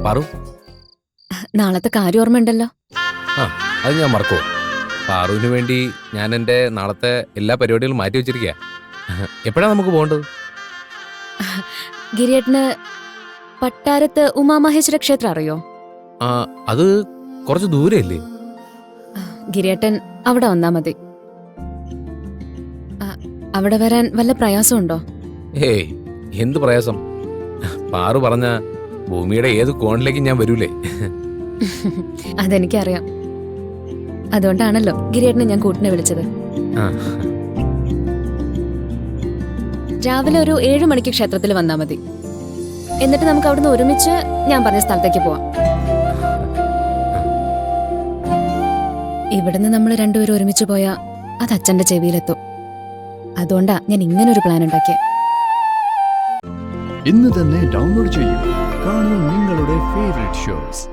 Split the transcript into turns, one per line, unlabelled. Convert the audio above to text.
പാറു,
നാളത്തെ കാര്യം ഓർമ്മയുണ്ടല്ലോ.
ആ അത് ഞാൻ മറക്കുമോ? പാറുവിന് വേണ്ടി ഞാൻ എൻ്റെ നാളത്തെ എല്ലാ പരിപാടികളും മാറ്റി വെച്ചിരിക്കുക. എപ്പോഴാണ് നമുക്ക് പോകേണ്ടത്?
ഗിരിയേട്ടന് പട്ടാരത്ത് ഉമാമഹേശ്വര ക്ഷേത്രം അറിയോ?
ആ, അത് കുറച്ച് ദൂരെയല്ലേ?
ഗിരിയേട്ടൻ അവിടെ വന്നാ മതി. അവിടെ വരാൻ വല്ല പ്രയാസമുണ്ടോ?
ഏയ്, എന്ത് പ്രയാസം? പാറു പറഞ്ഞ ഭൂമിയുടെ ഏത് കോണിലേക്കും ഞാൻ വരൂലേ.
അതെനിക്കറിയാം. അതുകൊണ്ടാണല്ലോ ഗിരിയേട്ടനെ ഞാൻ കൂട്ടിനെ വിളിച്ചത്.
ആ,
രാവിലെ ഒരു 7 മണിക്ക് ക്ഷേത്രത്തിൽ വന്നാ മതി. എന്നിട്ട് നമുക്ക് അവിടുന്ന് ഒരുമിച്ച് ഞാൻ പറഞ്ഞ സ്ഥലത്തേക്ക് പോവാം. ഇവിടുന്ന് നമ്മൾ രണ്ടുപേരും ഒരുമിച്ച് പോയാ അത് അച്ഛന്റെ ചെവിയിലെത്തും. അതുകൊണ്ടാ ഞാൻ ഇങ്ങനൊരു പ്ലാൻ ഉണ്ടാക്കിയത്.
ഇന്ന് തന്നെ ഡൗൺലോഡ് ചെയ്യൂ. കാണൂ നിങ്ങളുടെ ഫേവറേറ്റ് ഷോസ്.